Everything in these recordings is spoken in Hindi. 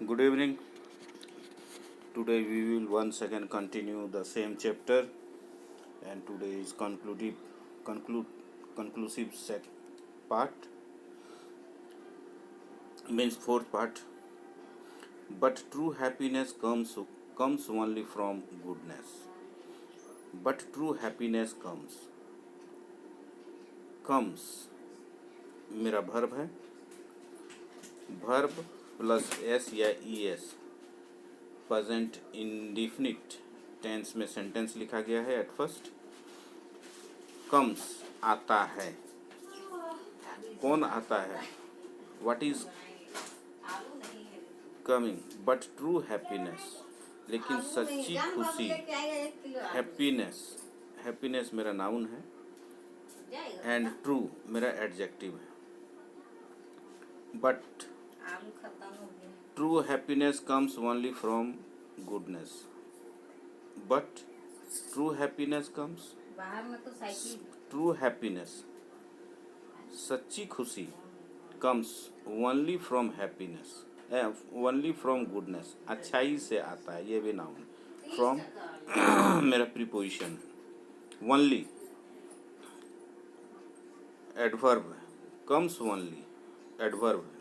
Good evening. Today we will once again continue the same chapter, and today is conclude, conclusive part, means fourth part. But true happiness comes only from goodness. But true happiness comes मेरा verb है, verb प्लस s या es प्रेजेंट इंडिफिनिट टेंस में सेंटेंस लिखा गया है। एट फर्स्ट कम्स आता है। कौन आता है? What is coming? But true happiness, लेकिन सच्ची खुशी, हैप्पीनेस, हैप्पीनेस मेरा नाउन है एंड ट्रू मेरा एडजेक्टिव है। But true happiness comes only from goodness. But true happiness comes, true happiness, सच्ची खुशी comes only from happiness, only from goodness, अच्छाई से आता है। ये भी नाउन। फ्रॉम मेरा प्रीपोजिशन है। ओनली एडवर्ब है। कम्स ओनली एडवर्ब है।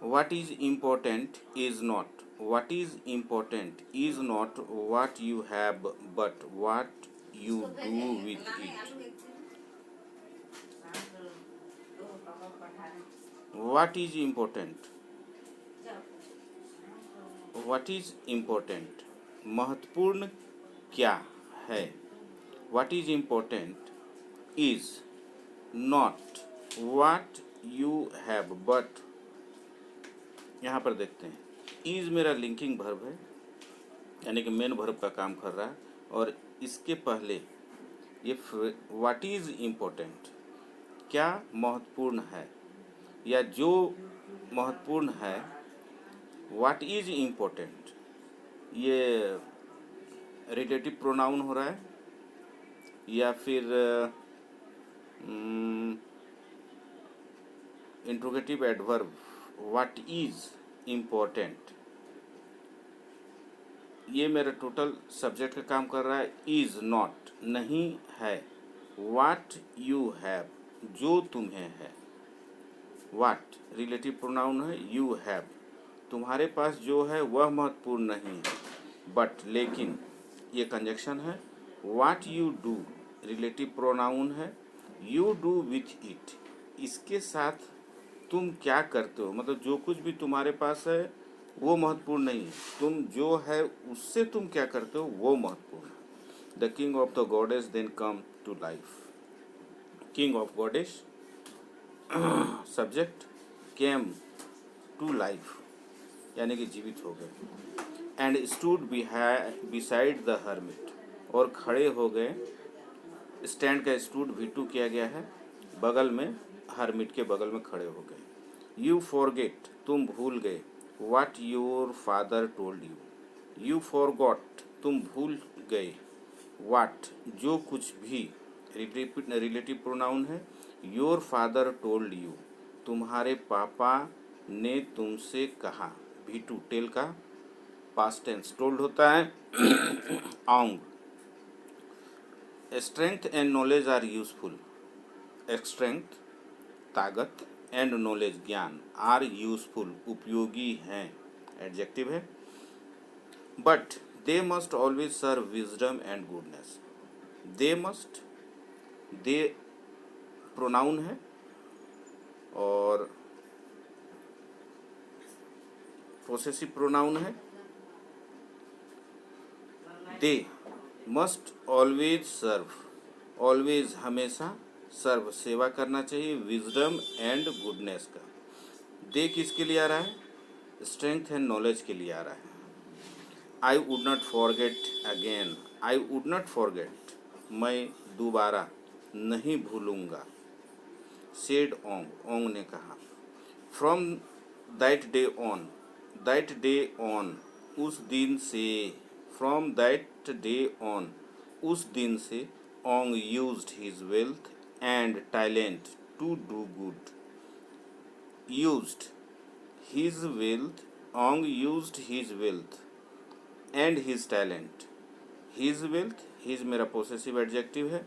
What is important is not. What is important is not what you have, but what you do with it. What is important? What is important? महत्वपूर्ण क्या है? What is important is not what you have, but यहाँ पर देखते हैं, इज मेरा लिंकिंग वर्ब है, यानी कि मेन वर्ब का काम कर रहा है, और इसके पहले ये व्हाट इज इम्पोर्टेंट, क्या महत्वपूर्ण है या जो महत्वपूर्ण है, व्हाट इज इम्पोर्टेंट, ये रिलेटिव प्रोनाउन हो रहा है या फिर interrogative adverb. What is important, ये मेरा टोटल सब्जेक्ट का काम कर रहा है। इज नॉट नहीं है। व्हाट यू हैव जो तुम्हें है। व्हाट रिलेटिव प्रोनाउन है। यू हैव तुम्हारे पास जो है वह महत्वपूर्ण नहीं है। बट लेकिन ये कंजक्शन है। What you do relative pronoun है। यू डू विथ इट, इसके साथ तुम क्या करते हो, मतलब जो कुछ भी तुम्हारे पास है वो महत्वपूर्ण नहीं है, तुम जो है उससे तुम क्या करते हो वो महत्वपूर्ण है। The king of the goddess then come to life. King of goddess subject came to life, यानी कि जीवित हो गए। And stood beside the hermit, और खड़े हो गए। स्टैंड का स्टूड V2 किया गया है, बगल में हर्मिट के बगल में खड़े हो गए। यू फॉरगेट तुम भूल गए। What your father told you. You forgot तुम भूल गए। व्हाट जो कुछ भी रिलेटिव प्रोनाउन है। योर फादर टोल्ड यू तुम्हारे पापा ने तुमसे कहा। V2 टेल का पास्ट टेंस, टोल्ड होता है ऑंग। Strength and knowledge are useful. Strength ताकत एंड नॉलेज ज्ञान आर यूजफुल उपयोगी हैं, एडजेक्टिव है। But they must always serve wisdom and goodness. They must, they pronoun है और पोसेसिव प्रोनाउन है। They must always serve, always हमेशा, सर्व सेवा करना चाहिए, विजडम एंड गुडनेस का। दे किसके लिए आ रहा है? स्ट्रेंथ एंड नॉलेज के लिए आ रहा है। I would not forget again. I would not forget मैं दोबारा नहीं भूलूंगा। सेड ओंग, ओंग ने कहा। From that day on, that day on उस दिन से, फ्रॉम दैट डे ऑन उस दिन से, Ong used his wealth and talent to do good. Used his wealth, Ong used his wealth and his talent. His wealth, his मेरा possessive adjective है,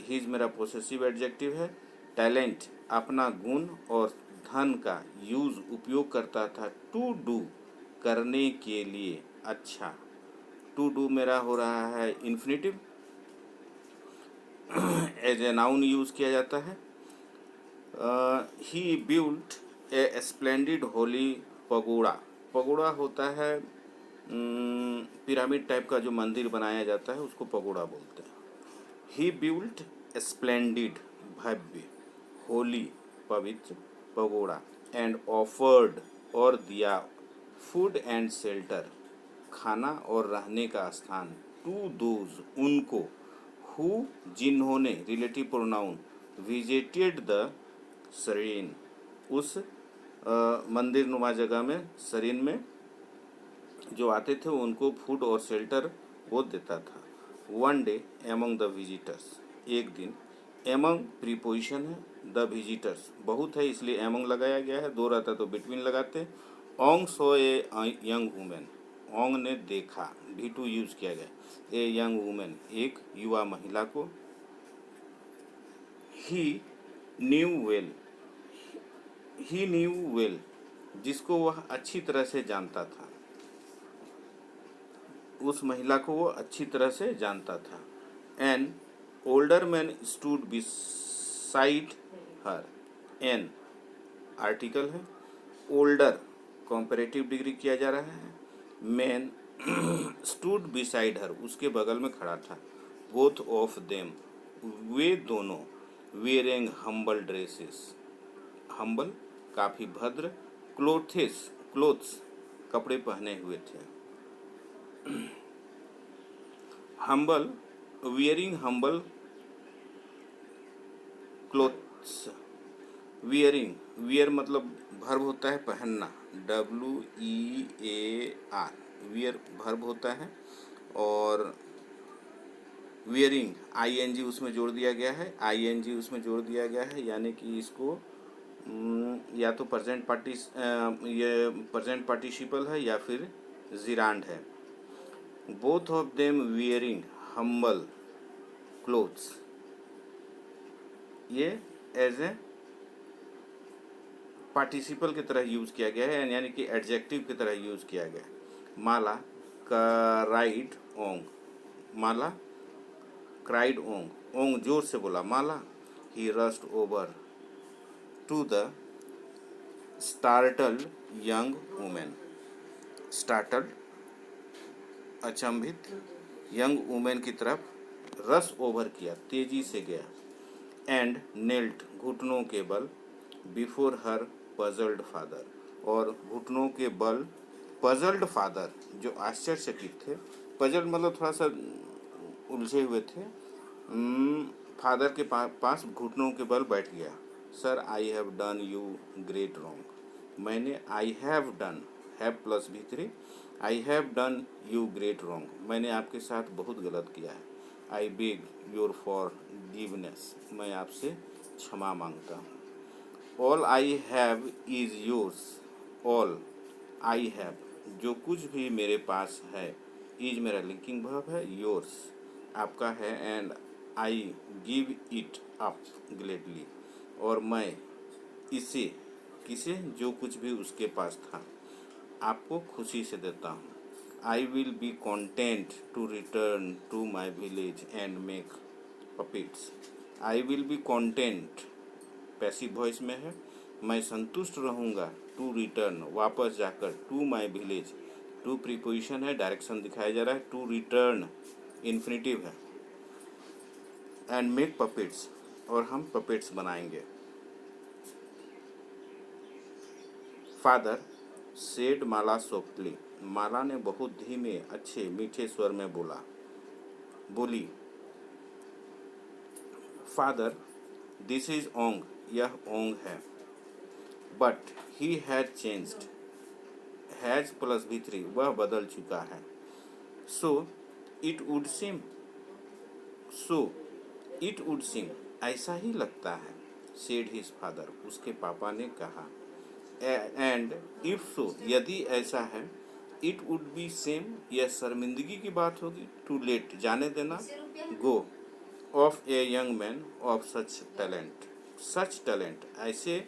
his मेरा possessive adjective है, talent अपना गुण और धन का यूज उपयोग करता था टू डू करने के लिए। अच्छा, टू डू मेरा हो रहा है infinitive, as a noun use किया जाता है। He built a splendid holy pagoda. Pagoda होता है पिरामिड टाइप का जो मंदिर बनाया जाता है उसको पगोड़ा बोलते हैं। ही बिल्ट स्प्लेंडिड भव्य, होली पवित्र, पगोड़ा, एंड ऑफर्ड और दिया, फूड एंड शेल्टर खाना और रहने का स्थान, टू दोज उनको, हु जिन्होंने, relative pronoun, visited the shrine उस मंदिर नुमा जगह में, सरीन में जो आते थे उनको फूड और शेल्टर वो देता था। One day among the visitors, एक दिन, एमंग प्रीपोजिशन है, द विजिटर्स बहुत है इसलिए एमंग लगाया गया है, दो रहता तो बिटवीन लगाते। ओंग सो ए यंग वुमेन, ओंग ने देखा, भी2 यूज किया गया, ए यंग वुमेन एक युवा महिला को। ही न्यू वेल, ही न्यू वेल जिसको वह अच्छी तरह से जानता था, उस महिला को वो अच्छी तरह से जानता था। An older man stood beside her, an article है, ओल्डर कॉम्परेटिव डिग्री किया जा रहा है, मैन स्टूड बिसाइड हर उसके बगल में खड़ा था, बोथ ऑफ देम वे दोनों, वेयरिंग हम्बल ड्रेसेस, हम्बल काफ़ी भद्र, क्लोथ्स कपड़े पहने हुए थे। Humble, wearing humble clothes, wearing, wear मतलब भर्ब होता है पहनना, WEAR, वियर भर्ब होता है, और वियरिंग ING उसमें जोड़ दिया गया है, ING उसमें जोड़ दिया गया है, यानी कि इसको या तो प्रेजेंट पार्टिसिपल है या फिर जिरांड है। Both of them wearing humble clothes, ये एज ए पार्टिसिपल की तरह यूज किया गया है, यानी कि एडजेक्टिव की तरह यूज किया गया है। माला क्राइड ओंग, माला क्राइड ओंग, ओंग जोर से बोला माला। He rushed over to the startled young women, startled अचंभित, यंग वुमेन की तरफ रस ओवर किया, तेजी से गया, एंड नेल्ट घुटनों के बल, बिफोर हर पजल्ड फादर, और घुटनों के बल, पजल्ड फादर जो आश्चर्यचकित थे, पजल्ड मतलब थोड़ा सा उलझे हुए थे, फादर के पास घुटनों के बल बैठ गया। Sir I have done you great wrong, मैंने I have done, have plus V3, I have done you great wrong, मैंने आपके साथ बहुत गलत किया है। आई बेग योर फॉरगिवनेस, मैं आपसे क्षमा मांगता हूँ। All I have is yours, all I have जो कुछ भी मेरे पास है, इज मेरा लिंकिंग वर्ब है, योर्स आपका है, and I give it up gladly, और मैं इसे, किसे, जो कुछ भी उसके पास था, आपको खुशी से देता हूँ। I will be content to return to my village and make puppets, I will be content passive voice में है, मैं संतुष्ट रहूँगा, टू रिटर्न वापस जाकर, to my village, to preposition है, डायरेक्शन दिखाया जा रहा है, टू रिटर्न इन्फिनिटिव है, एंड मेक पपेट्स और हम पपेट्स बनाएंगे। Father said Mala softly, Mala ने बहुत धीमे अच्छे मीठे स्वर में बोली। फादर दिस इज ओंग, यह ओंग है, but he has changed, has plus V3 वह बदल चुका है। So it would seem, so it would seem ऐसा ही लगता है, सेड हिज फादर उसके पापा ने कहा। एंड इफ सो, यदि ऐसा है, इट वुड बी सेम, यह शर्मिंदगी की बात होगी, टू लेट, जाने देना, go of a young man of such talent, ऐसे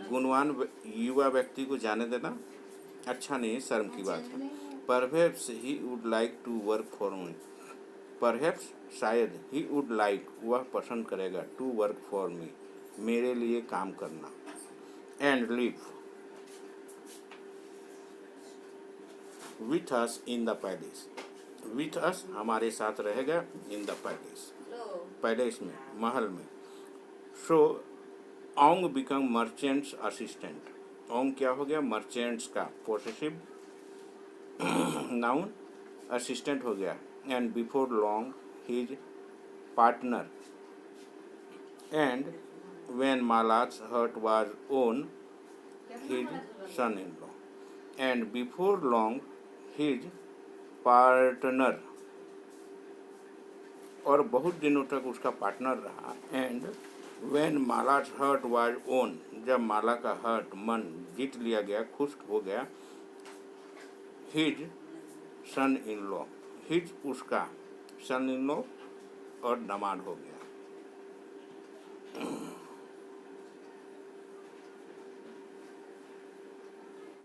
गुणवान युवा व्यक्ति को जाने देना अच्छा नहीं है, शर्म की बात है। Perhaps he would like to work for me, perhaps शायद, ही वुड लाइक वह पसंद करेगा, टू वर्क फॉर मी मेरे लिए काम करना, and live with us in the palace, with us हमारे साथ रहेगा, इन द पैलेस पैलेस में, महल में। सो ओंग बिकम मर्चेंट्स असिस्टेंट, ओंग क्या हो गया, मर्चेंट्स का पोसेसिव नाउन, असिस्टेंट हो गया, and before long his partner, and when Mala's hut was on his son-in-law, and before long his partner, और बहुत दिनों तक उसका पार्टनर रहा, and when Mala's hurt was on, जब माला का हर्ट मन जीत लिया गया, खुश हो गया, his son-in-law, his उसका son-in-law और दामाद हो गया।